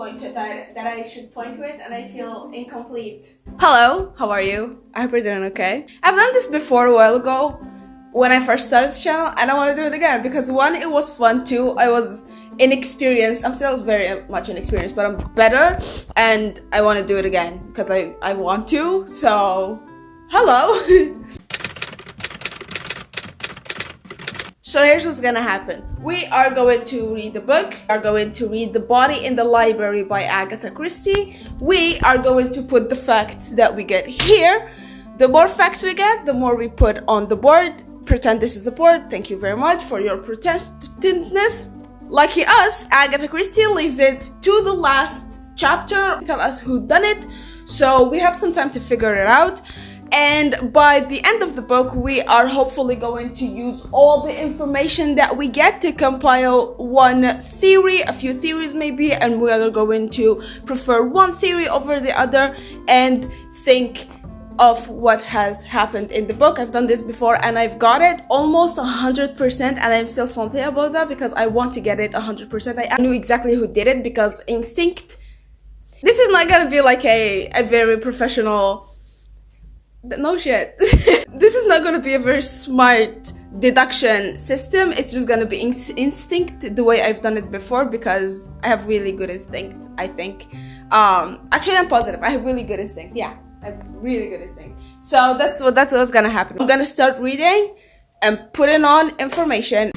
pointed that I should point with, and I feel incomplete. Hello, how are you? I hope you're doing okay. I've done this before a while ago when I first started this channel, and I want to do it again because one, it was fun. Two, I was inexperienced. I'm still very much inexperienced, but I'm better, and I want to do it again because I want to. So, hello. So here's what's gonna happen. We are going to read the book. We are going to read The Body in the Library by Agatha Christie. We are going to put the facts that we get here. The more facts we get, the more we put on the board. Pretend this is a board. Thank you very much for your pretentiousness. Lucky us, Agatha Christie leaves it to the last chapter. Tell us who done it. So we have some time to figure it out. And by the end of the book, we are hopefully going to use all the information that we get to compile one theory, a few theories maybe, and we are going to prefer one theory over the other and think of what has happened in the book. I've done this before and I've got it almost 100%, and I'm still salty about that because I want to get it 100%. I knew exactly who did it because instinct. This is not gonna be like a very professional... No shit. This is not going to be a very smart deduction system. It's just going to be instinct the way I've done it before because I have really good instinct, I think. Actually, I'm positive. I have really good instinct. Yeah, I have really good instinct. So that's what's going to happen. I'm going to start reading and putting on information.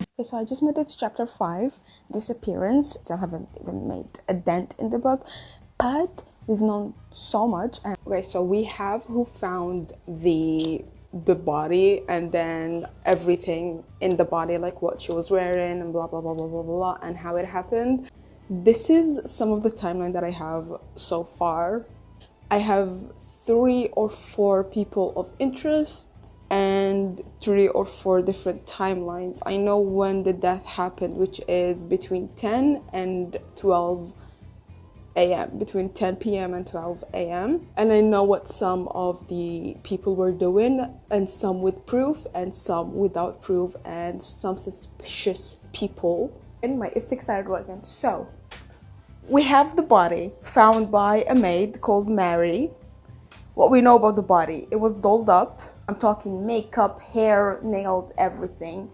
Okay, so I just made it to chapter 5, Disappearance. Still haven't even made a dent in the book, but we've known so much. And okay, so we have who found the body and then everything in the body, like what she was wearing and blah blah blah blah blah blah, and how it happened. This is some of the timeline that I have so far. I have 3 or 4 people of interest and 3 or 4 different timelines. I know when the death happened, which is between 10 and 12 a.m., between 10 p.m. and 12 a.m. And I know what some of the people were doing, and some with proof and some without proof, and some suspicious people. And my instinct started working. So we have the body found by a maid called Mary. What we know about the body: it was dolled up. I'm talking makeup, hair, nails, everything.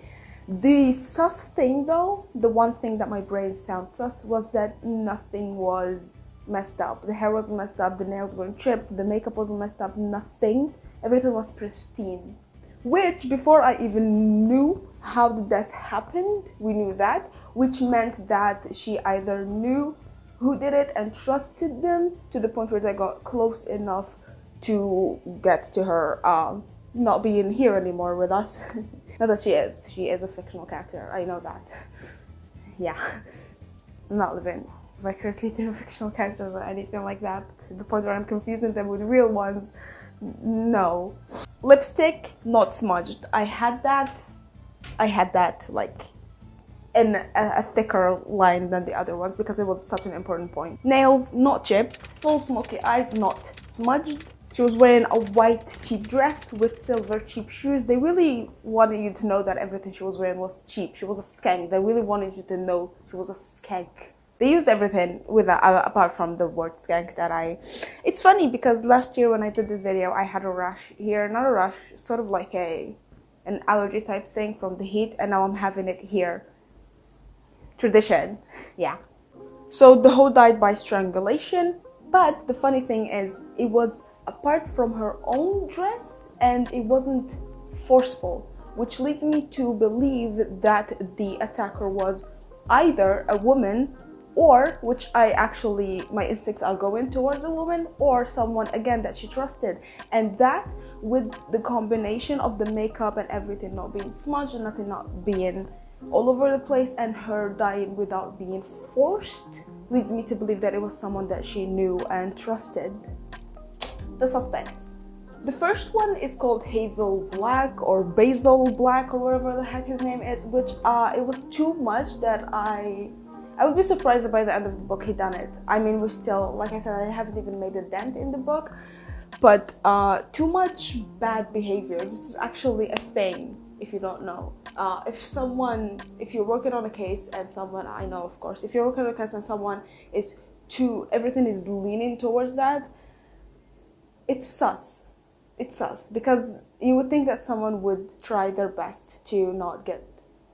The sus thing though, the one thing that my brains found sus, was that nothing was messed up. The hair wasn't messed up, the nails weren't chipped, the makeup wasn't messed up, nothing. Everything was pristine. Which, before I even knew how the death happened, we knew that, which meant that she either knew who did it and trusted them to the point where they got close enough to get to her not being here anymore with us. Not that she is a fictional character, I know that. Yeah, I'm not living vicariously through fictional characters or anything like that, to the point where I'm confusing them with real ones. No. Lipstick, not smudged. I had that like in a thicker line than the other ones because it was such an important point. Nails, not chipped. Full smoky eyes, not smudged. She was wearing a white cheap dress with silver cheap shoes. They really wanted you to know that everything she was wearing was cheap. She was a skank. They really wanted you to know she was a skank. They used everything with apart from the word skank that It's funny because last year when I did this video, I had a rash here. Not a rash, sort of like an allergy type thing from the heat, and now I'm having it here. Tradition. Yeah. So the hoe died by strangulation, but the funny thing is it was apart from her own dress and it wasn't forceful, which leads me to believe that the attacker was either a woman or, which my instincts are going towards a woman, or someone again that she trusted. And that, with the combination of the makeup and everything not being smudged and nothing not being all over the place and her dying without being forced, leads me to believe that it was someone that she knew and trusted. The suspects. The first one is called Hazel Black or Basil Black or whatever the heck his name is, which it was too much that I would be surprised if by the end of the book he done it. I mean, we're still, like I said, I haven't even made a dent in the book, but too much bad behavior. This is actually a thing, if you don't know. If you're working on a case and someone, I know of course, if you're working on a case and someone is everything is leaning towards that, it's sus. It's sus, because you would think that someone would try their best to not get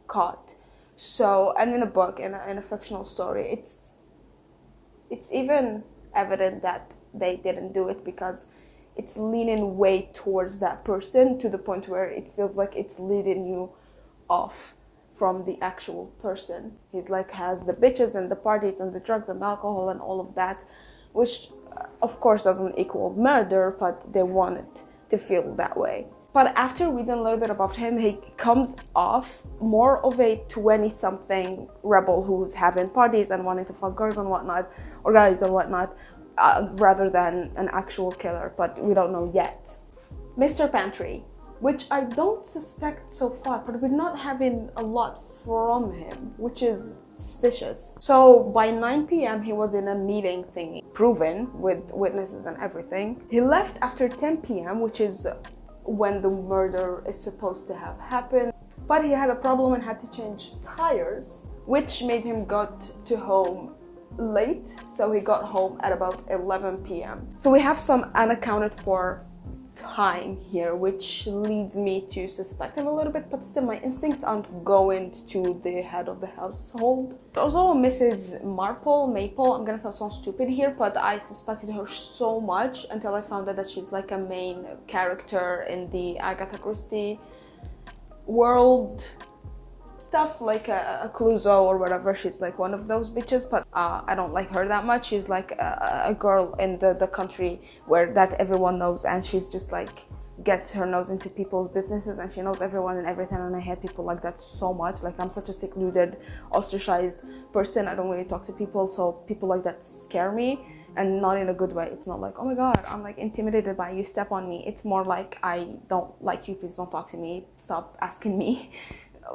caught. So, and in a book, in a fictional story, it's even evident that they didn't do it, because it's leaning way towards that person to the point where it feels like it's leading you off from the actual person. He's like has the bitches and the parties and the drugs and the alcohol and all of that, which of course doesn't equal murder, but they want it to feel that way. But after reading a little bit about him, he comes off more of a 20-something rebel who's having parties and wanting to fuck girls and whatnot, or guys and whatnot, rather than an actual killer, but we don't know yet. Mr. Pantry, which I don't suspect so far, but we're not having a lot from him, which is suspicious. So by 9 p.m. he was in a meeting thingy, proven with witnesses and everything. He left after 10 p.m., which is when the murder is supposed to have happened, but he had a problem and had to change tires, which made him got to home late. So he got home at about 11 p.m. So we have some unaccounted for time here, which leads me to suspect him a little bit, but still my instincts aren't going to the head of the household. Also Mrs. Maple, I'm gonna sound stupid here, but I suspected her so much until I found out that she's like a main character in the Agatha Christie world stuff, like a Clouseau or whatever. She's like one of those bitches, but I don't like her that much. She's like a girl in the country where that everyone knows, and she's just like gets her nose into people's businesses and she knows everyone and everything, and I hate people like that so much. Like, I'm such a secluded, ostracized person. I don't really talk to people, so people like that scare me, and not in a good way. It's not like, oh my god, I'm like intimidated by you, step on me. It's more like, I don't like you, please don't talk to me, stop asking me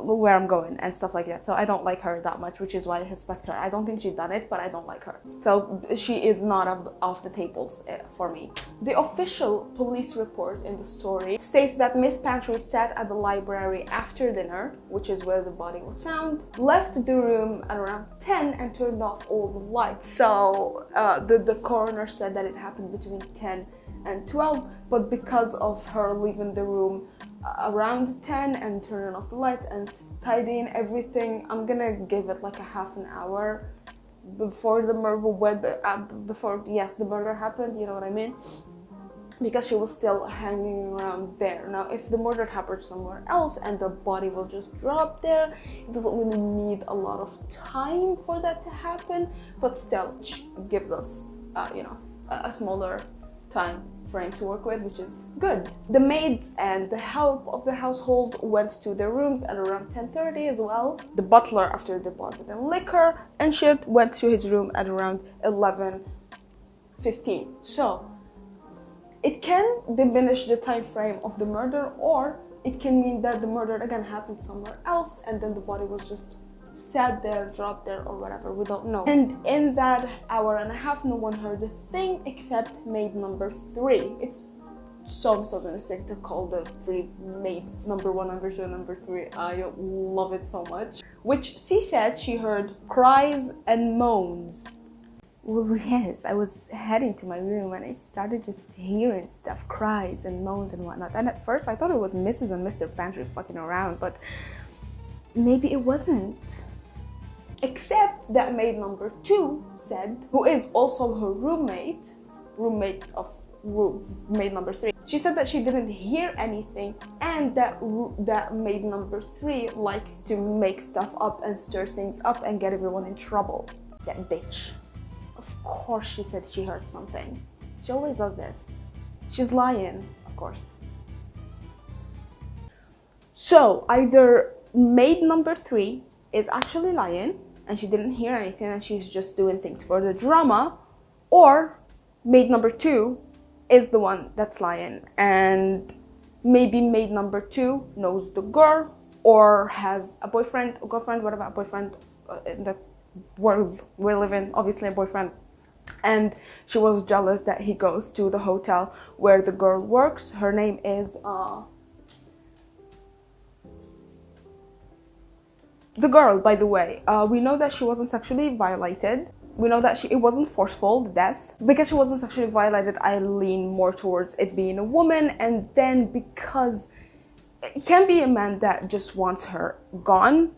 where I'm going and stuff like that. So I don't like her that much, which is why I suspect her. I don't think she's done it, but I don't like her. So she is not off the tables for me. The official police report in the story states that Miss Pantry sat at the library after dinner, which is where the body was found, left the room at around 10 and turned off all the lights. So the coroner said that it happened between 10 and 12, but because of her leaving the room around 10 and turning off the lights and tidying everything, I'm gonna give it like a half an hour before the murder the murder happened, you know what I mean, because she was still hanging around there. Now if the murder happened somewhere else and the body was just dropped there, it doesn't really need a lot of time for that to happen, but still gives us a smaller time frame to work with, which is good. The maids and the help of the household went to their rooms at around 10:30 as well. The butler, after depositing liquor and shit, went to his room at around 11:15. So it can diminish the time frame of the murder, or it can mean that the murder again happened somewhere else and then the body was just sat there, dropped there, or whatever, we don't know. And in that hour and a half, no one heard a thing except maid number 3. It's so misogynistic to call the 3 maids number 1, number 2, and number 3. I love it so much. Which she said she heard cries and moans. Well, yes, I was heading to my room and I started just hearing stuff, cries and moans and whatnot. And at first I thought it was Mrs. and Mr. Pantry fucking around, but maybe it wasn't. Except that maid number 2 said, who is also her roommate of maid number 3, she said that she didn't hear anything, and that maid number 3 likes to make stuff up and stir things up and get everyone in trouble. That bitch. Of course she said she heard something. She always does this. She's lying, of course. So either maid number 3 is actually lying and she didn't hear anything and she's just doing things for the drama, or maid number 2 is the one that's lying, and maybe maid number 2 knows the girl or has a boyfriend or girlfriend, whatever, a boyfriend in the world we're living, obviously a boyfriend, and she was jealous that he goes to the hotel where the girl works. Her name is The girl, by the way, we know that she wasn't sexually violated. We know that it wasn't forceful, the death. Because she wasn't sexually violated, I lean more towards it being a woman. And then because it can be a man that just wants her gone,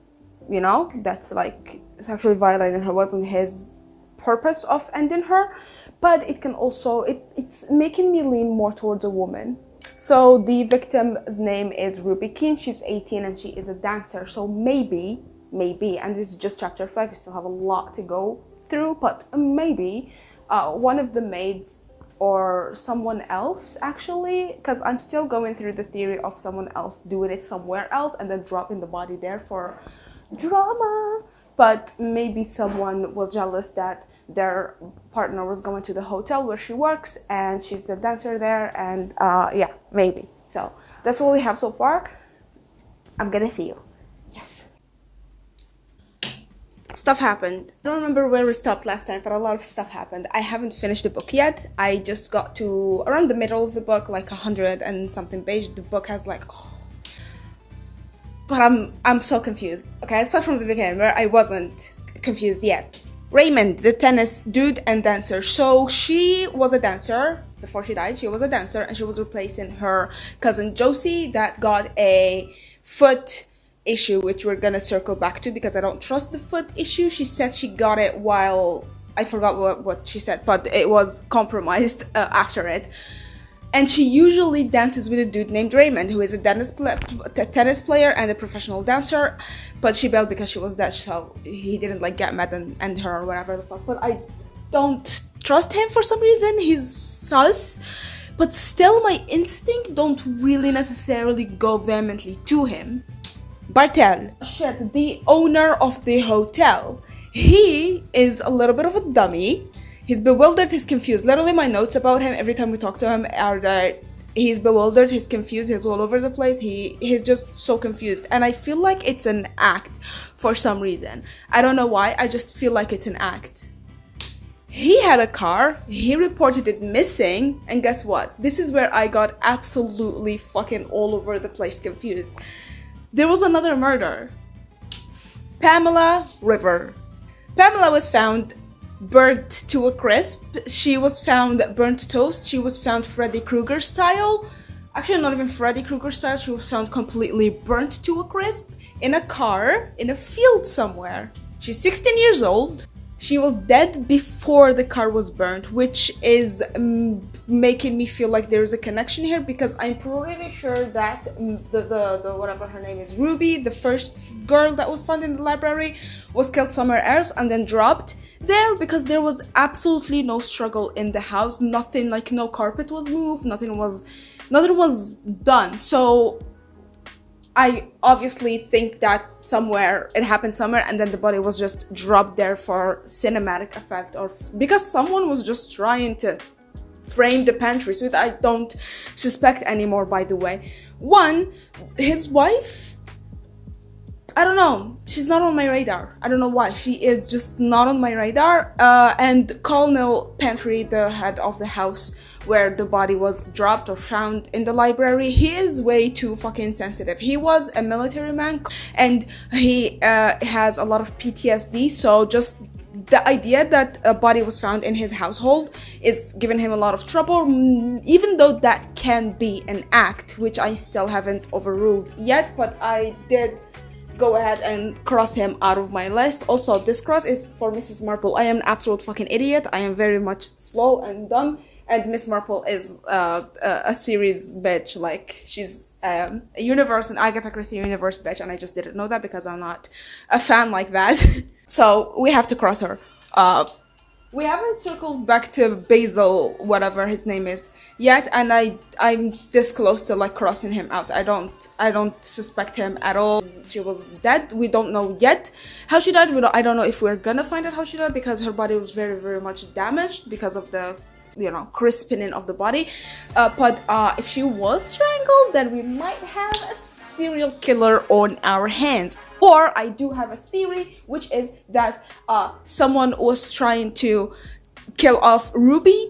you know, that's like sexually violating her wasn't his purpose of ending her. But it can also, it's making me lean more towards a woman. So the victim's name is Ruby Keene. She's 18 and she is a dancer. So maybe, and this is just chapter 5, we still have a lot to go through, but maybe one of the maids or someone else, actually, because I'm still going through the theory of someone else doing it somewhere else and then dropping the body there for drama. But maybe someone was jealous that their partner was going to the hotel where she works and she's a dancer there, and yeah, maybe. So that's what we have so far. I'm gonna see you. Yes. Stuff happened. I don't remember where we stopped last time, but a lot of stuff happened. I haven't finished the book yet. I just got to around the middle of the book, like 100 and something page. The book has like, oh. But I'm so confused. Okay, I start from the beginning where I wasn't confused yet. Raymond, the tennis dude and dancer. So she was a dancer before she died. She was a dancer and she was replacing her cousin Josie that got a foot issue, which we're gonna circle back to because I don't trust the foot issue. She said she got it while, I forgot what she said, but it was compromised after it. And she usually dances with a dude named Raymond, who is a tennis player and a professional dancer, but she bailed because she was Dutch, so he didn't like get mad and end her or whatever the fuck. But I don't trust him for some reason. He's sus, but still my instinct don't really necessarily go vehemently to him. Bartel, shit, the owner of the hotel. He is a little bit of a dummy. He's bewildered, he's confused. Literally my notes about him every time we talk to him are that he's bewildered, he's confused, he's all over the place. He's just so confused. And I feel like it's an act for some reason. I don't know why, I just feel like it's an act. He had a car, he reported it missing, and guess what? This is where I got absolutely fucking all over the place confused. There was another murder. Pamela River. Pamela was found burnt to a crisp. She was found burnt toast. She was found Freddy Krueger style. Actually, not even Freddy Krueger style. She was found completely burnt to a crisp in a car in a field somewhere. She's 16 years old. She was dead before the car was burnt, which is making me feel like there's a connection here because I'm pretty sure that the whatever her name is, Ruby, the first girl that was found in the library, was killed somewhere else and then dropped there because there was absolutely no struggle in the house. Nothing, like no carpet was moved, nothing was done. So I obviously think that it happened somewhere and then the body was just dropped there for cinematic effect or because someone was just trying to frame the pantry, which I don't suspect anymore, by the way. One, his wife, I don't know, she's not on my radar. I don't know why. She is just not on my radar. And Colonel Pantry, the head of the house where the body was dropped or found in the library, he is way too fucking sensitive. He was a military man and he has a lot of PTSD, so just the idea that a body was found in his household is giving him a lot of trouble, even though that can be an act, which I still haven't overruled yet, but I did go ahead and cross him out of my list. Also, this cross is for Mrs. Marple. I am an absolute fucking idiot. I am very much slow and dumb, and Miss Marple is a series bitch. Like, she's a universe, an Agatha Christie universe bitch, and I just didn't know that because I'm not a fan like that. So we have to cross her. We haven't circled back to Basil, whatever his name is, yet, and I'm this close to like crossing him out. I don't suspect him at all. She was dead. We don't know yet how she died. I don't know if we're gonna find out how she died because her body was very, very much damaged because of the, you know, crisping of the body. But if she was strangled, then we might have a serial killer on our hands. Or I do have a theory, which is that someone was trying to kill off Ruby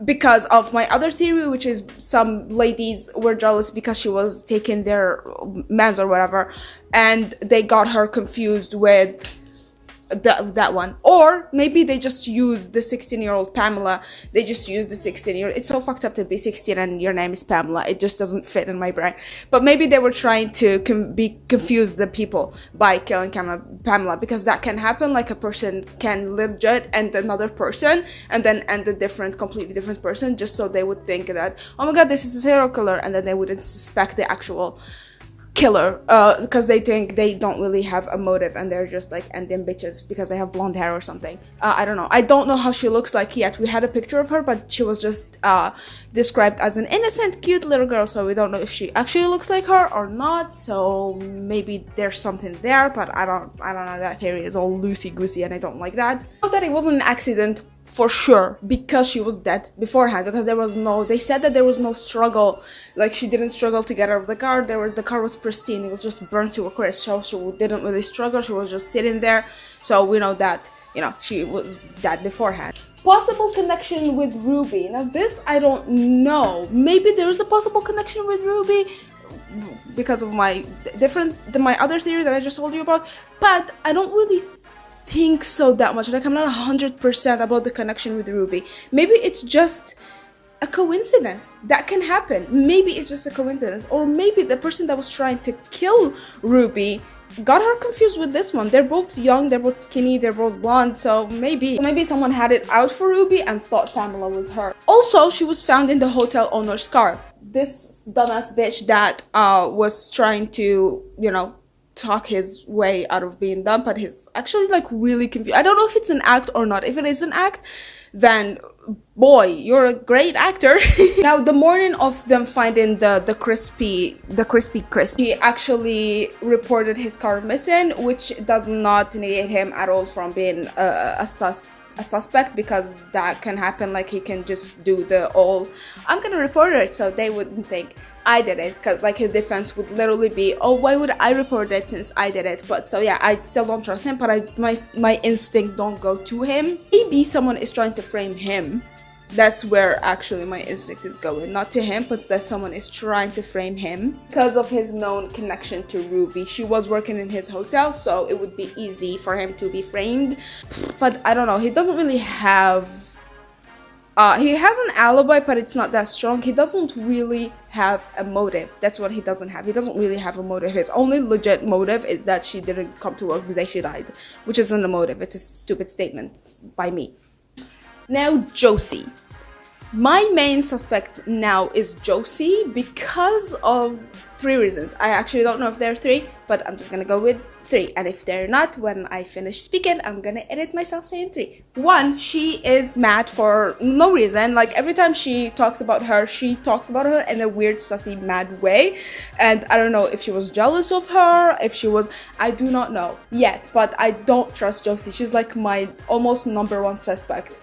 because of my other theory, which is some ladies were jealous because she was taking their mans or whatever, and they got her confused with that one. Or maybe they just used the 16-year-old Pamela. They just used the 16-year-old. It's so fucked up to be 16 and your name is Pamela. It just doesn't fit in my brain. But maybe they were trying to confuse the people by killing Pamela, because that can happen. Like, a person can legit end another person and then end a completely different person, just so they would think that, oh my god, this is a serial killer, and then they wouldn't suspect the actual killer, because they think they don't really have a motive and they're just like ending bitches because they have blonde hair or something. I don't know how she looks like yet. We had a picture of her, but she was just described as an innocent, cute little girl, so we don't know if she actually looks like her or not. So maybe there's something there, but I don't know. That theory is all loosey-goosey and I don't like that. Not that it wasn't an accident for sure, because she was dead beforehand, because they said that there was no struggle, like she didn't struggle to get out of the car. The car was pristine, it was just burnt to a crisp, so she didn't really struggle, she was just sitting there, so we know that, she was dead beforehand. Possible connection with Ruby. Now this, I don't know, maybe there is a possible connection with Ruby because of my other theory that I just told you about, but I don't really think so that much. Like, I'm not 100% about the connection with Ruby. Maybe it's just a coincidence. That can happen. Maybe it's just a coincidence, or maybe the person that was trying to kill Ruby got her confused with this one. They're both young, they're both skinny, they're both blonde, so maybe someone had it out for Ruby and thought Pamela was her. Also, she was found in the hotel owner's car. This dumbass bitch that was trying to, talk his way out of being dumb, but he's actually like really confused. I don't know if it's an act or not. If it is an act, then boy, you're a great actor. Now, the morning of them finding the crispy crisp, he actually reported his car missing, which does not negate him at all from being a suspect, because that can happen. Like, he can just do I'm gonna report it, so they wouldn't think I did it, because like his defense would literally be, oh, why would I report it since I did it? But so yeah, I still don't trust him, but my instinct don't go to him. Maybe someone is trying to frame him. That's where actually my instinct is going, not to him, but that someone is trying to frame him because of his known connection to Ruby. She was working in his hotel, so it would be easy for him to be framed. But I don't know, he doesn't really have he has an alibi, but it's not that strong. He doesn't really have a motive. That's what he doesn't have. He doesn't really have a motive. His only legit motive is that she didn't come to work the day she died, which isn't a motive. It's a stupid statement by me. Now, Josie. My main suspect now is Josie because of 3 reasons. I actually don't know if there are 3, but I'm just gonna go with 3. And if they're not, when I finish speaking, I'm gonna edit myself saying 3. 1, she is mad for no reason. Like, every time she talks about her in a weird, sussy, mad way. And I don't know if she was jealous of her, I do not know yet, but I don't trust Josie. She's like my almost number 1 suspect.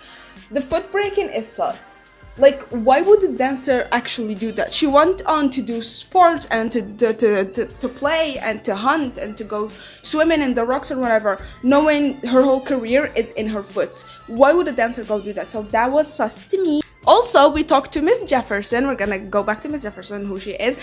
The foot breaking is sus. Like, why would the dancer actually do that? She went on to do sports and to play and to hunt and to go swimming in the rocks or whatever, knowing her whole career is in her foot. Why would a dancer go do that? So that was sus to me. Also, we talked to Miss Jefferson. We're gonna go back to Miss Jefferson, who she is.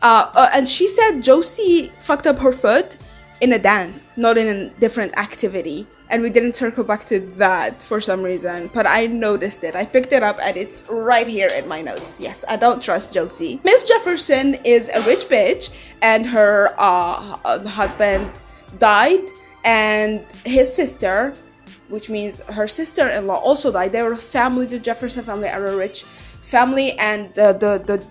And she said Josie fucked up her foot in a dance, not in a different activity. And we didn't circle back to that for some reason, but I noticed it. I picked it up and it's right here in my notes. Yes, I don't trust Josie. Miss Jefferson is a rich bitch, and her husband died, and his sister, which means her sister-in-law, also died. They were a family. The Jefferson family are a rich family, and the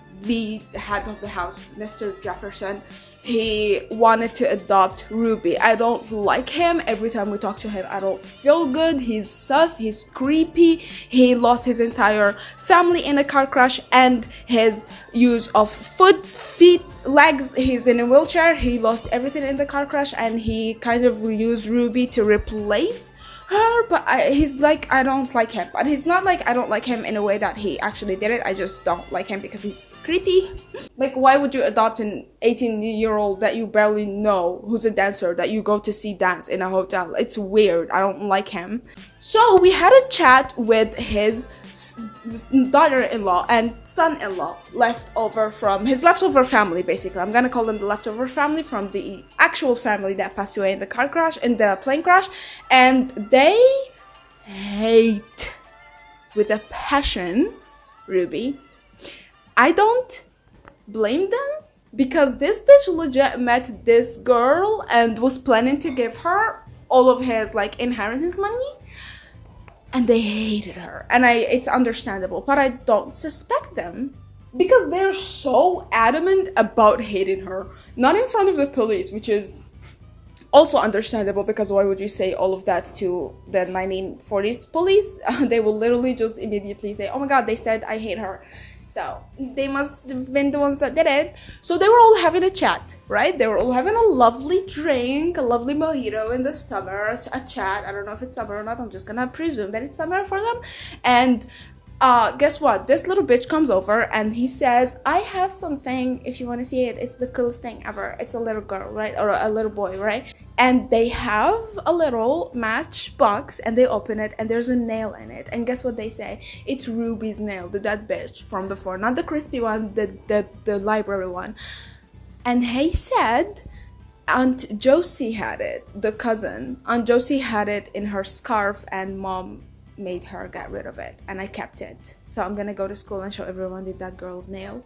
head of the house, Mr. Jefferson, he wanted to adopt Ruby. I don't like him. Every time we talk to him, I don't feel good. He's sus, he's creepy. He lost his entire family in a car crash, and his use of feet, legs, he's in a wheelchair. He lost everything in the car crash, and he kind of used Ruby to replace her. But he's like, I don't like him. But he's not like I don't like him in a way that he actually did it. I just don't like him because he's creepy. Like, why would you adopt an 18-year-old that you barely know, who's a dancer, that you go to see dance in a hotel? It's weird. I don't like him. So we had a chat with his daughter-in-law and son-in-law leftover from his leftover family, basically. I'm gonna call them the leftover family from the actual family that passed away in the car crash, in the plane crash, and they hate with a passion Ruby. I don't blame them, because this bitch legit met this girl and was planning to give her all of his like inheritance money, and they hated her, and it's understandable, but I don't suspect them because they're so adamant about hating her, not in front of the police, which is also understandable, because why would you say all of that to the 1940s police? They will literally just immediately say, oh my god, they said I hate her. So they must have been the ones that did it. So they were all having a chat, right? They were all having a lovely drink, a lovely mojito in the summer, a chat. I don't know if it's summer or not. I'm just gonna presume that it's summer for them. And guess what? This little bitch comes over and he says, I have something, if you want to see it, it's the coolest thing ever. It's a little girl, right? Or a little boy, right? And they have a little matchbox and they open it and there's a nail in it. And guess what they say? It's Ruby's nail, the dead bitch from before. Not the crispy one, the library one. And he said Aunt Josie had it, the cousin. Aunt Josie had it in her scarf and mom made her get rid of it, and I kept it. So I'm gonna go to school and show everyone that girl's nail.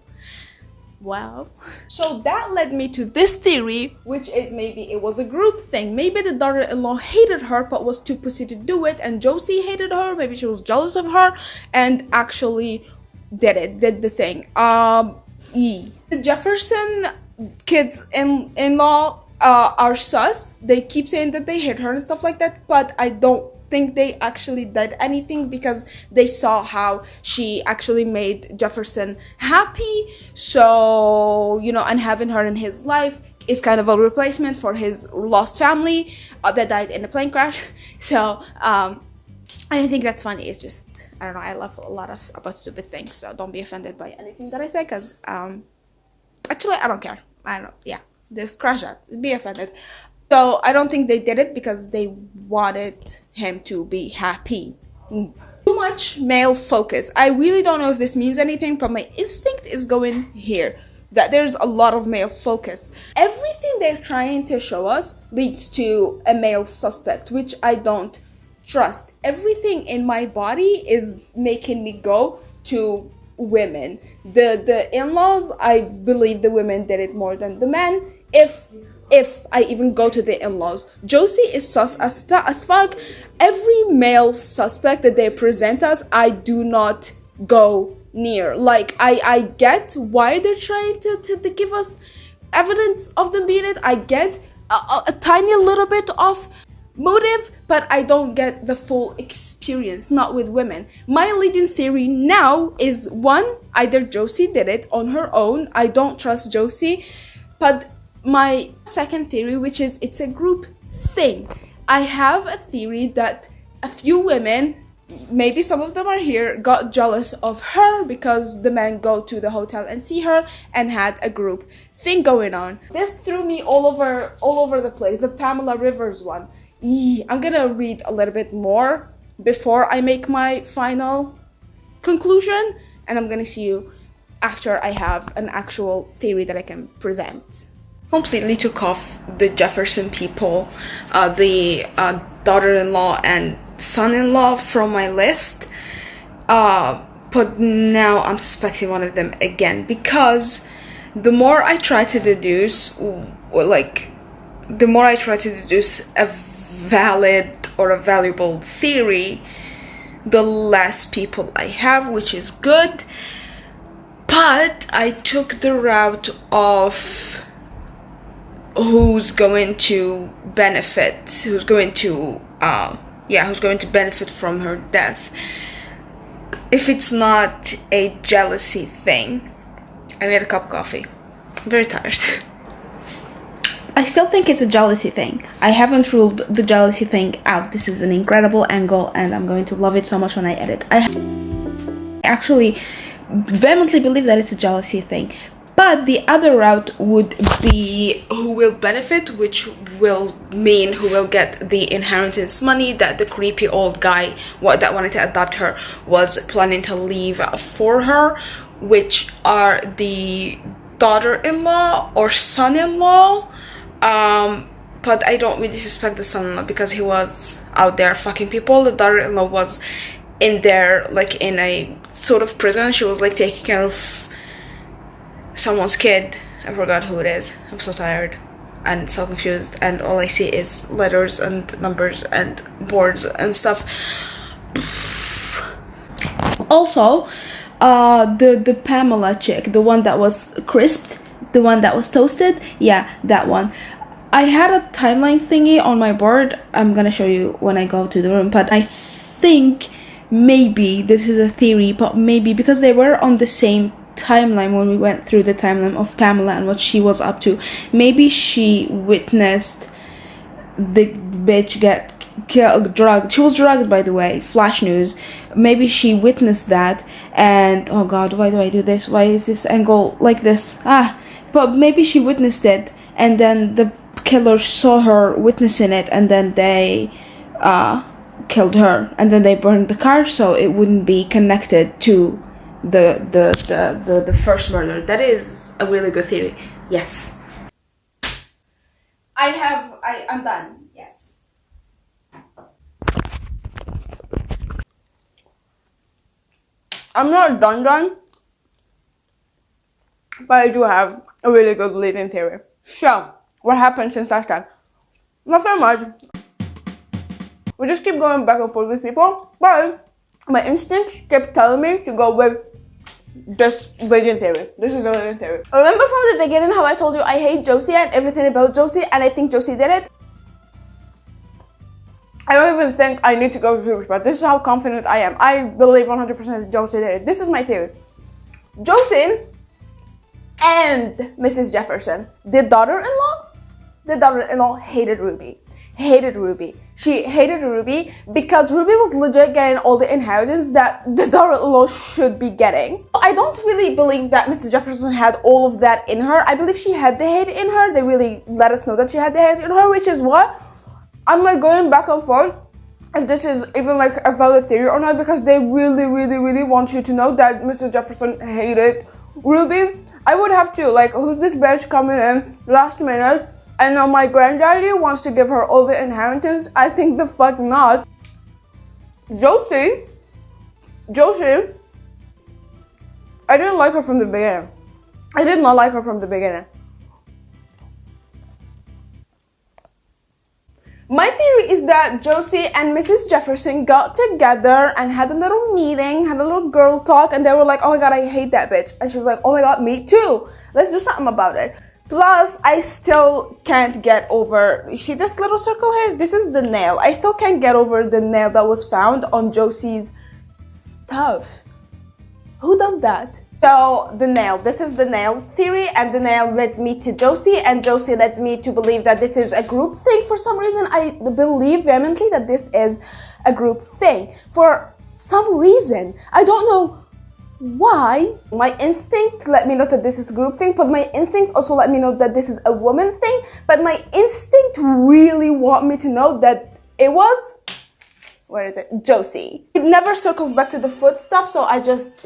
Wow. So that led me to this theory, which is maybe it was a group thing. Maybe the daughter-in-law hated her but was too pussy to do it, and Josie hated her. Maybe she was jealous of her and actually did the thing. The Jefferson kids in-law are sus. They keep saying that they hate her and stuff like that, but I don't think they actually did anything, because they saw how she actually made Jefferson happy. So, you know, and having her in his life is kind of a replacement for his lost family that died in a plane crash. So I don't think that's funny. It's just, I don't know, I love a lot about stupid things, so don't be offended by anything that I say, because actually I don't care. I don't know, yeah, just crash out, be offended. So I don't think they did it because they wanted him to be happy. Too much male focus. I really don't know if this means anything, but my instinct is going here, that there's a lot of male focus. Everything they're trying to show us leads to a male suspect, which I don't trust. Everything in my body is making me go to women. The in-laws, I believe the women did it more than the men. If I even go to the in-laws, Josie is sus as fuck. Every male suspect that they present us, I do not go near. Like, I get why they're trying to give us evidence of them being it. I get a tiny little bit of motive, but I don't get the full experience, not with women. My leading theory now is, one, either Josie did it on her own. I don't trust Josie. But my second theory, which is it's a group thing. I have a theory that a few women, maybe some of them are here, got jealous of her because the men go to the hotel and see her and had a group thing going on. This threw me all over the place. The Pamela Rivers one. I'm gonna read a little bit more before I make my final conclusion, and I'm gonna see you after I have an actual theory that I can present. Completely took off the Jefferson people, the daughter-in-law and son-in-law from my list, but now I'm suspecting one of them again, because the more I try to deduce, the more I try to deduce a valid or a valuable theory, the less people I have, which is good. But I took the route of who's going to benefit from her death. If it's not a jealousy thing. I need a cup of coffee. I'm very tired. I still think it's a jealousy thing. I haven't ruled the jealousy thing out. This is an incredible angle and I'm going to love it so much when I edit. I actually vehemently believe that it's a jealousy thing. But But the other route would be who will benefit, which will mean who will get the inheritance money that the creepy old guy that wanted to adopt her was planning to leave for her, which are the daughter-in-law or son-in-law. But I don't really suspect the son-in-law because he was out there fucking people. The daughter-in-law was in there, like in a sort of prison. She was like taking care of someone's kid. I forgot who it is. I'm so tired and so confused, and all I see is letters and numbers and boards and stuff. Also, the Pamela chick, the one that was crisped, the one that was toasted, yeah, that one. I had a timeline thingy on my board. I'm gonna show you when I go to the room, but I think maybe this is a theory, but maybe because they were on the same timeline when we went through the timeline of Pamela and what she was up to, maybe she witnessed the bitch get drugged. She was drugged, by the way, flash news. Maybe she witnessed that, and oh god, why do I do this? Why is this angle like this? But maybe she witnessed it, and then the killer saw her witnessing it, and then they killed her, and then they burned the car so it wouldn't be connected to the first murder. That is a really good theory. Yes. I'm done. Yes. I'm not done, but I do have a really good leading theory. So, what happened since last time? Nothing much. We just keep going back and forth with people, but my instincts kept telling me to go with this leading theory. This is the leading theory. Remember from the beginning how I told you I hate Josie and everything about Josie, and I think Josie did it? I don't even think I need to go through this, but this is how confident I am. I believe 100% that Josie did it. This is my theory. Josie and Mrs. Jefferson, the daughter-in-law hated Ruby. She hated Ruby because Ruby was legit getting all the inheritance that the daughter-in-law should be getting. I don't really believe that Mrs. Jefferson had all of that in her. I believe she had the hate in her. They really let us know that she had the hate in her, which is what I'm like going back and forth if this is even like a valid theory or not, because they really want you to know that Mrs. Jefferson hated Ruby. I would have to, like, who's this bitch coming in last minute? And now my granddaddy wants to give her all the inheritance. I think the fuck not. Josie, I didn't like her from the beginning. I did not like her from the beginning. My theory is that Josie and Mrs. Jefferson got together and had a little meeting, had a little girl talk, and they were like, oh my god, I hate that bitch. And she was like, oh my god, me too. Let's do something about it. Plus, I still can't get over, you see this little circle here? This is the nail. I still can't get over the nail that was found on Josie's stuff. Who does that? So, the nail. This is the nail theory, and the nail leads me to Josie, and Josie leads me to believe that this is a group thing. For some reason, I believe vehemently that this is a group thing. For some reason. I don't know why. My instinct let me know that this is a group thing, but my instincts also let me know that this is a woman thing, but my instinct really want me to know that it was, where is it, Josie. It never circles back to the foot stuff, so I just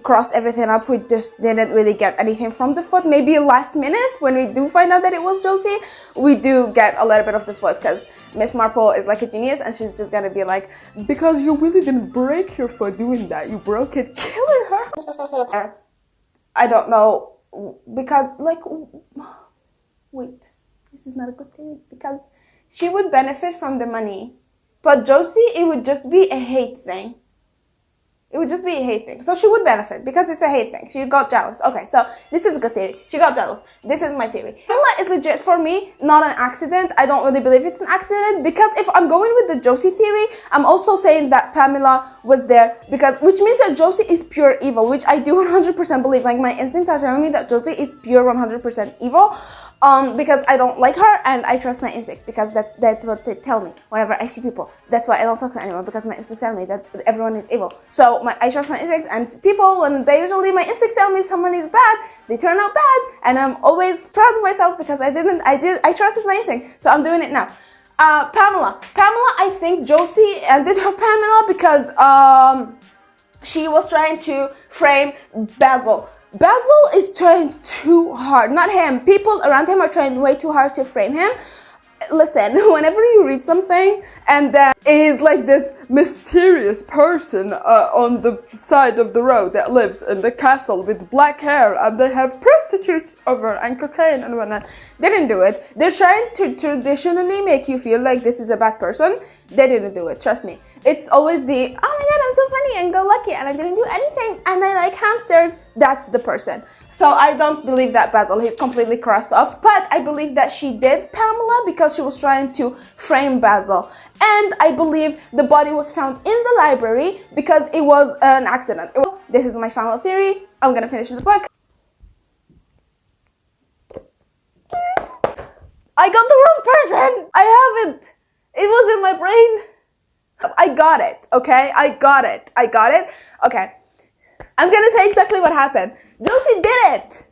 crossed everything up. We just didn't really get anything from the foot. Maybe last minute, when we do find out that it was Josie, we do get a little bit of the foot, because Miss Marple is like a genius, and she's just gonna be like, because you really didn't break your foot doing that, you broke it killing her. I don't know, because wait, this is not a good thing, because she would benefit from the money. But Josie, it would just be a hate thing. It would just be a hate thing. So she would benefit because it's a hate thing. She got jealous. Okay, so this is a good theory. She got jealous. This is my theory. Pamela is legit for me, not an accident. I don't really believe it's an accident, because if I'm going with the Josie theory, I'm also saying that Pamela was there which means that Josie is pure evil, which I do 100% believe. Like, my instincts are telling me that Josie is pure 100% evil. Because I don't like her, and I trust my instincts, because that's what they tell me whenever I see people. That's why I don't talk to anyone, because my instincts tell me that everyone is evil. So I trust my instincts, and people, when they usually, my instincts tell me someone is bad, they turn out bad, and I'm always proud of myself because I trusted my instinct, so I'm doing it now. Pamela, I think Josie ended her Pamela because she was trying to frame Basil. Basil is trying too hard, not him. People around him are trying way too hard to frame him. Listen, whenever you read something and then it is like this mysterious person on the side of the road that lives in the castle with black hair and they have prostitutes over and cocaine and whatnot, they didn't do it. They're trying to traditionally make you feel like this is a bad person. They didn't do it, trust me. It's always the, oh my god, I'm so funny and go lucky and I didn't do anything and I like hamsters. That's the person. So I don't believe that Basil, he's completely crossed off, but I believe that she did Pamela because she was trying to frame Basil. And I believe the body was found in the library because it was an accident. This is my final theory. I'm gonna finish the book. I got the wrong person. I haven't. It was in my brain. I got it, okay? I got it. Okay. I'm gonna say exactly what happened. Josie did it.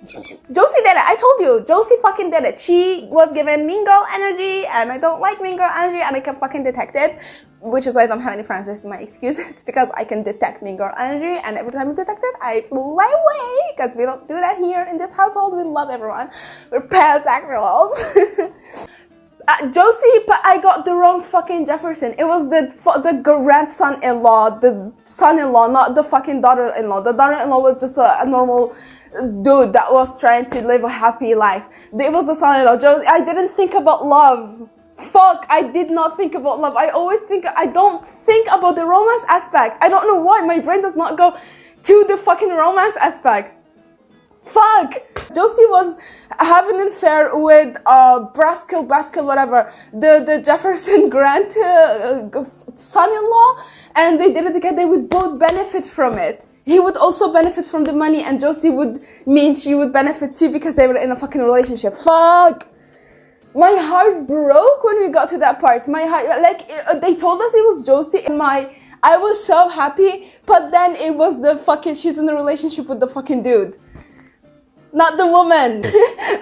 I told you. Josie fucking did it. She was given mean girl energy and I don't like mean girl energy and I can fucking detect it. Which is why I don't have any friends. This is my excuse. It's because I can detect mean girl energy and every time I detect it, I fly away. Because we don't do that here in this household. We love everyone. We're pansexuals. Josie, but I got the wrong fucking Jefferson. It was the grandson-in-law, the son-in-law, not the fucking daughter-in-law. The daughter-in-law was just a normal dude that was trying to live a happy life. It was the son-in-law. Josie, I didn't think about love. Fuck, I did not think about love. I don't think about the romance aspect. I don't know why. My brain does not go to the fucking romance aspect. Fuck! Josie was having an affair with Braskill, whatever, the Jefferson Grant son-in-law, and they did it together. They would both benefit from it. He would also benefit from the money, and Josie would mean she would benefit too because they were in a fucking relationship. Fuck! My heart broke when we got to that part. My heart, they told us it was Josie, and I was so happy, but then it was the fucking, she's in a relationship with the fucking dude. Not the woman.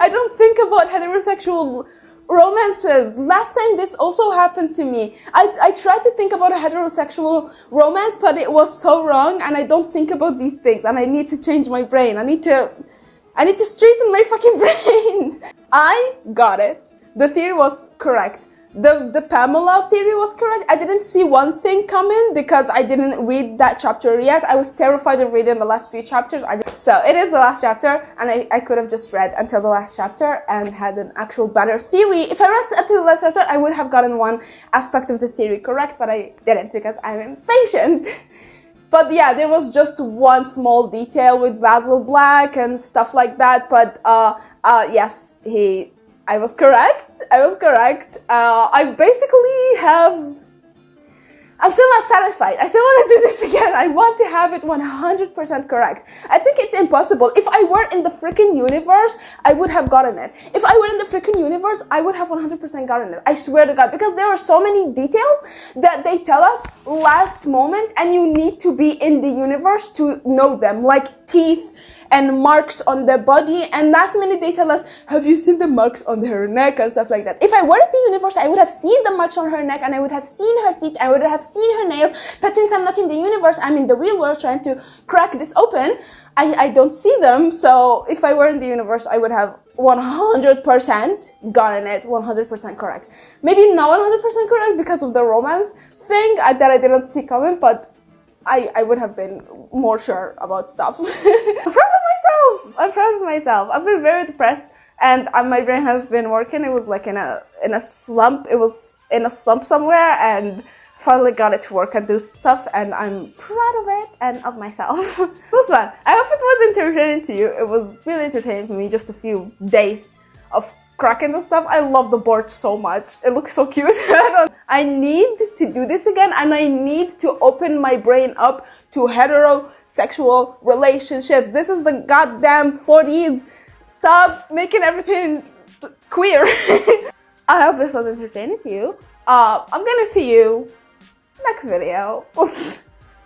I don't think about heterosexual romances. Last time this also happened to me. I tried to think about a heterosexual romance, but it was so wrong, and I don't think about these things, and I need to change my brain. I need to straighten my fucking brain. I got it. The theory was correct. The Pamela theory was correct. I didn't see one thing coming because I didn't read that chapter yet. I was terrified of reading the last few chapters. So it is the last chapter, and I could have just read until the last chapter and had an actual better theory. If I read until the last chapter, I would have gotten one aspect of the theory correct, but I didn't because I'm impatient. But yeah, there was just one small detail with Basil Black and stuff like that. But yes, I was correct. I basically I'm still not satisfied. I still want to do this again. I want to have it 100% correct. I think it's impossible. If I were in the freaking universe, I would have gotten it. If I were in the freaking universe, I would have 100% gotten it. I swear to God. Because there are so many details that they tell us last moment and you need to be in the universe to know them. Like teeth and marks on their body, and last minute they tell us, have you seen the marks on her neck and stuff like that. If I were in the universe, I would have seen the marks on her neck, and I would have seen her teeth, I would have seen her nails, but since I'm not in the universe, I'm in the real world trying to crack this open, I don't see them. So if I were in the universe, I would have 100% gotten it, 100% correct. Maybe not 100% correct because of the romance thing that I didn't see coming, but I would have been more sure about stuff. I'm proud of myself. I've been very depressed, and my brain has been working. It was like in a slump. It was in a slump somewhere, and finally got it to work and do stuff, and I'm proud of it and of myself. It was fun. I hope it was entertaining to you. It was really entertaining for me. Just a few days of cracking and stuff. I love the board so much. It looks so cute. I need to do this again, and I need to open my brain up to heterosexual relationships. This is the goddamn 40s. Stop making everything queer. I hope this was entertaining to you. I'm gonna see you next video.